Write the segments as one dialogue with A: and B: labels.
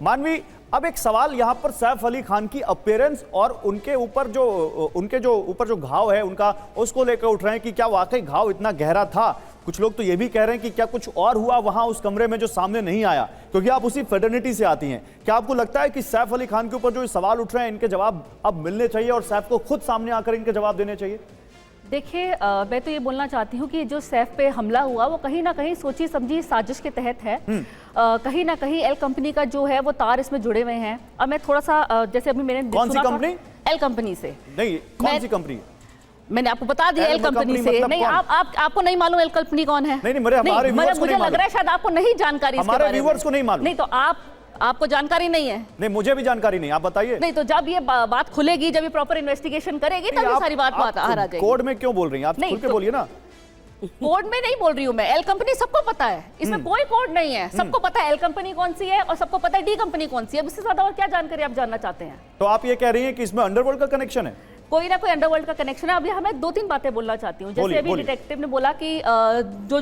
A: मानवी, अब एक सवाल यहाँ पर सैफ अली खान की अपीयरेंस और उनके ऊपर जो घाव है उनका, उसको लेकर उठ रहे हैं कि क्या वाकई घाव इतना गहरा था। कुछ लोग तो ये भी कह रहे हैं कि क्या कुछ और हुआ वहां उस कमरे में जो सामने नहीं आया, क्योंकि आप उसी फेटर्निटी से आती हैं। क्या आपको लगता है कि सैफ अली खान के ऊपर जो सवाल उठ रहे हैं इनके जवाब अब मिलने चाहिए और सैफ को खुद सामने आकर इनके जवाब देने चाहिए?
B: देखिए, मैं तो ये बोलना चाहती हूँ कि जो सैफ पे हमला हुआ वो कहीं ना कहीं सोची समझी साजिश के तहत है। कहीं ना कहीं एल कंपनी का जो है वो तार इसमें जुड़े हुए हैं। अब मैं थोड़ा सा जैसे अभी मैंने
A: कौन सी कंपनी?
B: एल कंपनी से।
A: नहीं, कौन सी कंपनी?
B: मैंने आपको बता दिया एल कंपनी से।
A: मतलब
B: नहीं, आपको नहीं मालूम एल कंपनी कौन है?
A: नहीं, मुझे
B: लग रहा है शायद आपको नहीं जानकारी,
A: हमारे व्यूअर्स को नहीं मालूम।
B: नहीं तो आपको जानकारी नहीं है?
A: नहीं, मुझे भी जानकारी नहीं, आप बताइए।
B: नहीं तो जब ये बात खुलेगी, जब ये प्रॉपर इन्वेस्टिगेशन करेगी तब ये सारी बात आ जाएगी।
A: कोर्ट में क्यों बोल रही हैं आप? खुल के बोलिए ना।
B: कोड में नहीं बोल रही हूँ मैं, एल कंपनी सबको पता है, इसमें कोई कोड नहीं है। सबको पता है एल कंपनी कौन सी है और सबको पता है डी कंपनी कौन सी है। इससे ज्यादा और क्या जानकारी आप जानना चाहते हैं?
A: तो आप ये कह रही हैं कि इसमें अंडरवर्ल्ड का कनेक्शन है?
B: कोई ना कोई अंडरवर्ल्ड का कनेक्शन है। अभी हमें दो तीन बातें बोलना चाहती हूँ। जैसे अभी डिटेक्टिव ने बोला कि जो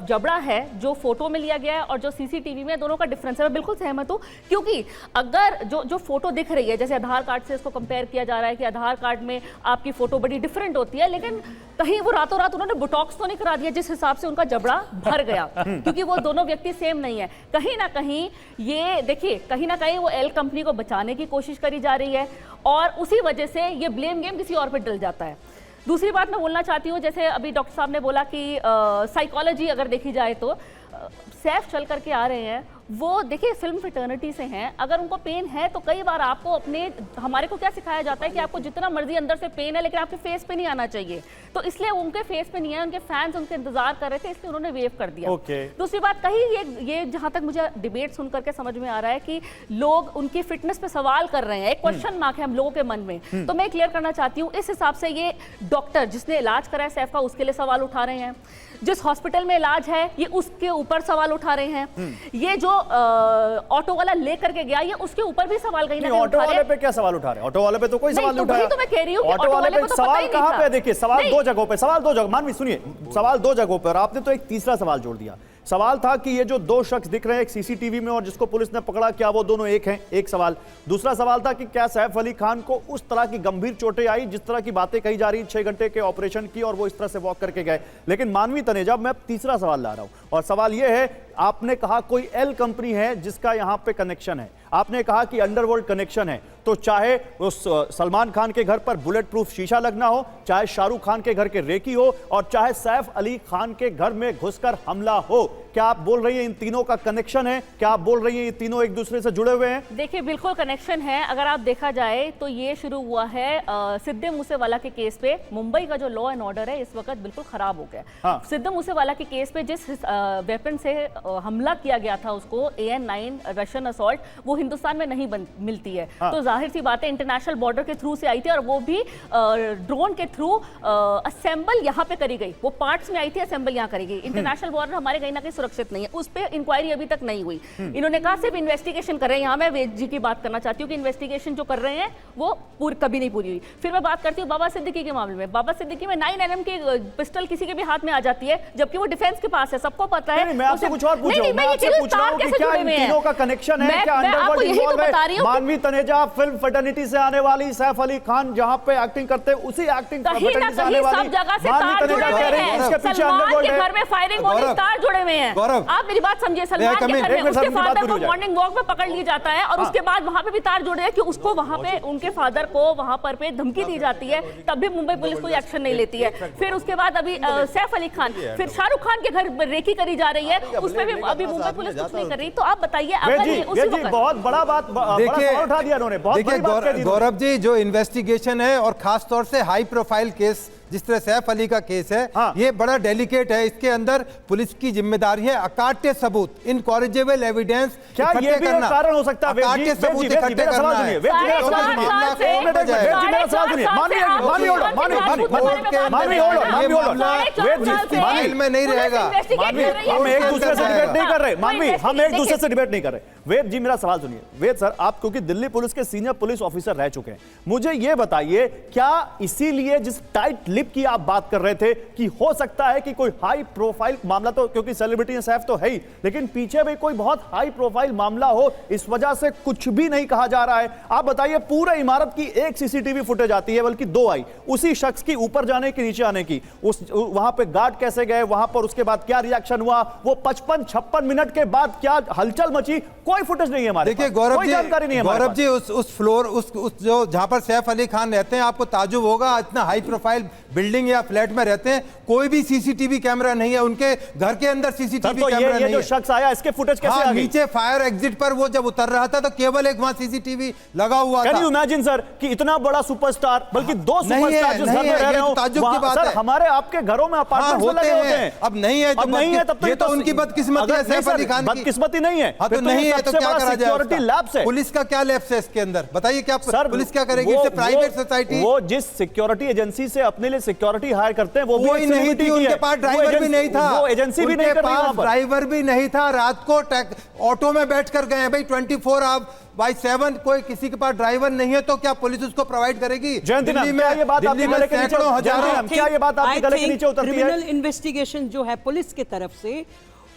B: जबड़ा है जो फोटो में लिया गया है और जो सीसीटीवी में, दोनों का डिफरेंस है। मैं बिल्कुल सहमत हूँ, क्योंकि अगर जो फोटो दिख रही है, जैसे आधार कार्ड से इसको कंपेयर किया जा रहा है कि आधार कार्ड में आपकी फोटो बड़ी डिफरेंट होती है, लेकिन कहीं वो रातों रात उन्होंने बोटॉक्स तो नहीं करा दिया जिस हिसाब से उनका जबड़ा भर गया, क्योंकि वो दोनों व्यक्ति सेम नहीं है। कहीं ना कहीं ये देखिए, कहीं ना कहीं वो एल कंपनी को बचाने की कोशिश करी जा रही है और उसी वजह से ये ब्लेम गेम किसी और पे डल जाता है। दूसरी बात मैं बोलना चाहती हूँ, जैसे अभी डॉक्टर साहब ने बोला कि साइकोलॉजी अगर देखी जाए तो सैफ चल करके आ रहे हैं, वो देखिए फिल्म फ्रेटर्निटी से हैं। अगर उनको पेन है तो कई बार आपको हमारे को क्या सिखाया जाता है कि आपको जितना मर्जी अंदर से पेन है लेकिन आपके फेस पे नहीं आना चाहिए। तो इसलिए उनके फेस पे नहीं है, उनके फैंस उनके इंतजार कर रहे थे, इसलिए उन्होंने वेव कर दिया। दूसरी बात, कहीं ये जहां तक मुझे डिबेट सुन करके समझ में आ रहा है कि लोग उनकी फिटनेस पे सवाल कर रहे हैं, एक क्वेश्चन मार्क है हम लोगों के मन में। तो मैं क्लियर करना चाहती हूँ, इस हिसाब से ये डॉक्टर जिसने इलाज कराया सैफ का, उसके लिए सवाल उठा रहे हैं। जिस हॉस्पिटल में इलाज है ये उसके ऊपर सवाल उठा रहे हैं। ये जो ऑटो वाला लेकर के गया, ये उसके ऊपर भी सवाल कहीं ना कहीं
A: ऑटो वाले पे क्या सवाल उठा रहे हैं? ऑटो वाले पे तो कोई सवाल नहीं उठाया।
B: तो मैं कह रही हूं कि
A: ऑटो वाले पे सवाल कहां पे? देखिए, सवाल दो जगहों पे, मानवी सुनिए, सवाल दो जगहों पर। आपने तो एक तीसरा सवाल जोड़ दिया। सवाल था कि ये जो दो शख्स दिख रहे हैं एक सीसीटीवी में और जिसको पुलिस ने पकड़ा, क्या वो दोनों एक हैं? एक सवाल। दूसरा सवाल था कि क्या सैफ अली खान को उस तरह की गंभीर चोटें आई जिस तरह की बातें कही जा रही, 6 घंटे के ऑपरेशन की और वो इस तरह से वॉक करके गए। लेकिन मानवी तनेजा, मैं तीसरा सवाल ला रहा हूं और सवाल यह है, आपने कहा कोई एल कंपनी है जिसका यहां पे कनेक्शन है, आपने कहा कि अंडरवर्ल्ड कनेक्शन है, तो चाहे उस सलमान खान के घर पर बुलेट प्रूफ शीशा लगना हो, चाहे शाहरुख खान के घर के रेकी हो और चाहे सैफ अली खान के घर में घुसकर हमला हो, क्या आप बोल रही हैं इन तीनों का कनेक्शन है? क्या आप बोल रही हैं ये तीनों एक दूसरे से जुड़े हुए हैं?
B: देखिए, बिल्कुल कनेक्शन है। अगर आप देखा जाए तो ये शुरू हुआ है सिद्धू मूसेवाला के केस पे। मुंबई का जो लॉ एंड ऑर्डर है इस वक्त बिल्कुल खराब हो गया। सिद्धू मूसेवाला के केस पे जिस वेपन से हमला किया गया था उसको, AN-9 रशियन असॉल्ट, वो हिंदुस्तान में नहीं मिलती है। तो जाहिर सी बात है इंटरनेशनल बॉर्डर के थ्रू से आई थी और वो भी ड्रोन के थ्रू असेंबल यहाँ पे करी गई। वो पार्ट्स में आई थी, असेंबल यहाँ करी गई। इंटरनेशनल बॉर्डर हमारे कहीं ना कहीं सुरक्षित नहीं है, उस पर इंक्वायरी अभी तक नहीं हुई। इन्होंने कहा सिर्फ इन्वेस्टिगेशन कर रहे हैं। यहाँ मैं वेद जी की बात करना चाहती हूँ कि इन्वेस्टिगेशन जो कर रहे हैं वो कभी नहीं पूरी हुई। फिर मैं बात करती हूँ बाबा सिद्दीकी के मामले में। बाबा सिद्दीकी में 9mm की पिस्टल किसी के भी हाथ में आ जाती है, जबकि वो डिफेंस के पास है, सबको पता है।
A: मैं आपसे कुछ और पूछ रहा हूं, मैं आपसे पूछ रहा हूं कि क्या इन तीनों का कनेक्शन है? क्या अंडरवर्ल्ड इन्वॉल्व है? मानवी तनेजा फिल्म फ्रेटर्निटी से आने वाली, सैफ अली खान जहां पे एक्टिंग करते हैं उसी एक्टिंग फ्रेटर्निटी से आने वाली
B: सब जगह से तार जुड़े हुए हैं।
A: उसके पीछे अंडरवर्ल्ड है।
B: घर में फायरिंग होने तार जुड़े हुए हैं। आप मेरी बात समझिए, सलमान के घर में उसके फादर को मॉर्निंग वॉक में पकड़ लिया जाता है और उसके बाद वहां पे भी तार जुड़े हैं कि उसको वहां पे उनके फादर को वहां पर पे धमकी दी जाती है, तब भी मुंबई पुलिस कोई एक्शन नहीं लेती है। फिर उसके बाद अभी सैफ अली खान, फिर शाहरुख खान के घर रेकी करी जा रही है, उसमें भी अभी मुंबई पुलिस कुछ नहीं कर रही। तो आप बताइए, अगर
A: बहुत बड़ा बात उठा दिया उन्होंने।
C: देखिए गौरव जी, जो इन्वेस्टिगेशन है और खास तौर से हाई प्रोफाइल केस जिस तरह सैफ अली का केस है, ये बड़ा डेलिकेट है। इसके अंदर पुलिस की जिम्मेदारी है अकाट्य सबूत, इनकॉरिजेबल एविडेंस इकट्ठे करना।
A: कारण हो सकता है
C: अकाट्य सबूत इकट्ठे करना है। में नहीं रहेगा।
A: हम एक दूसरे से डिबेट नहीं कर रहे मानवी, हम एक दूसरे से डिबेट नहीं कर रहे। वेद जी, मेरा सवाल सुनिए। वेद सर, आप क्योंकि दिल्ली पुलिस के सीनियर पुलिस ऑफिसर रह चुके हैं, मुझे यह बताइए, क्या इसीलिए जिस टाइट लिप क्लिप की आप बात कर रहे थे कि हो सकता है कि कोई हाई प्रोफाइल मामला, तो क्योंकि सेलिब्रिटी सैफ तो है ही, लेकिन पीछे भी कोई बहुत हाई प्रोफाइल मामला हो, इस वजह से कुछ भी नहीं कहा जा रहा है। आप बताइए, पूरे इमारत की एक सीसीटीवी फुटेज आती है, बल्कि 2 आई, उसी शख्स की ऊपर जाने की नीचे आने की, उस वहां पे गार्ड कैसे गए वहां पर, उसके बाद क्या रिएक्शन हुआ, वो 55-56 मिनट के बाद क्या हलचल मची, कोई फुटेज नहीं है हमारे
C: देखिए
A: पास,
C: गौरव
A: कोई
C: जी,
A: जानकारी नहीं है हमारे
C: गौरव
A: पास।
C: जी उस फ्लोर उस जो जहां पर सैफ अली खान रहते हैं, आपको ताजुब होगा, इतना हाई प्रोफाइल बिल्डिंग या फ्लैट में रहते हैं, कोई भी सीसीटीवी कैमरा नहीं है, उनके घर के अंदर सीसीटीवी
A: तो
C: कैमरा
A: ये
C: नहीं
A: जो
C: है।
A: शख्स आया, इसके फुटेज कैसे आ गई?
C: नीचे फायर एग्जिट पर वो जब उतर रहा था तो केवल एक वहां सीसीटीवी लगा हुआ था।
A: कैन यू इमेजिन सर कि इतना बड़ा सुपरस्टार, बल्कि 2 सुपरस्टार जिस घर में रह रहे हो,
C: ताज्जुब की बात
A: सर
C: है।
A: हमारे आपके घरों में अपार्टमेंट्स लगे होते हैं,
C: अब नहीं है,
A: अब नहीं है, तब तो
C: ये तो उनकी बदकिस्मती है सैफ अली खान की।
A: बदकिस्मती नहीं है,
C: हाँ तो नहीं है तो क्या करा जाए?
A: सिक्योरिटी लैब्स है,
C: पुलिस का क्या लैब्स है इसके अंदर, बताइए क्या
A: सर
C: पुलिस क्या करेगी? इससे प्राइवेट सोसाइटी,
A: वो जिस सिक्योरिटी एजेंसी से अपने लिए सिक्योरिटी हायर करते हैं, वो भी
C: कोई नहीं थी, उनके पास ड्राइवर भी नहीं था,
A: वो एजेंसी भी नहीं कर रही वहां पर,
C: ड्राइवर भी नहीं था, रात को ऑटो में बैठ कर गए भाई 24/7, कोई किसी के पास ड्राइवर नहीं है तो क्या पुलिस उसको प्रोवाइड करेगी?
A: दिल्ली में ये बात आपके गले के नीचे, क्या ये बात आपके गले के नीचे उतरती है?
D: क्रिमिनल इन्वेस्टिगेशन जो है पुलिस की तरफ से,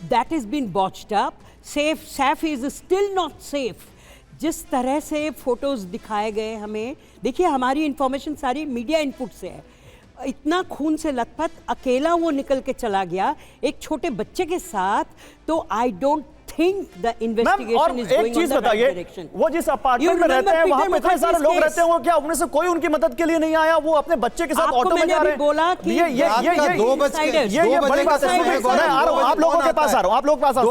D: that is been botched up. Saif is still not safe. जिस तरह से फोटोज दिखाए गए हमें, देखिए हमारी इंफॉर्मेशन सारी मीडिया इनपुट से है, इतना खून से लथपथ अकेला वो निकल के चला गया एक छोटे बच्चे के साथ, तो I don't think the investigation is going in the right direction.
A: वो जिस अपार्टमेंट में रहते हैं वहां पे इतने सारे लोग रहते हैं, क्या उनमें से कोई उनकी मदद के लिए नहीं आया? वो अपने बच्चे के साथ ऑटो में जा रहे हैं।
D: बोला कि
A: ये बड़ी बात है, आप लोगों के पास आ रहा हूं, आप लोगों के पास आ रहा हूं।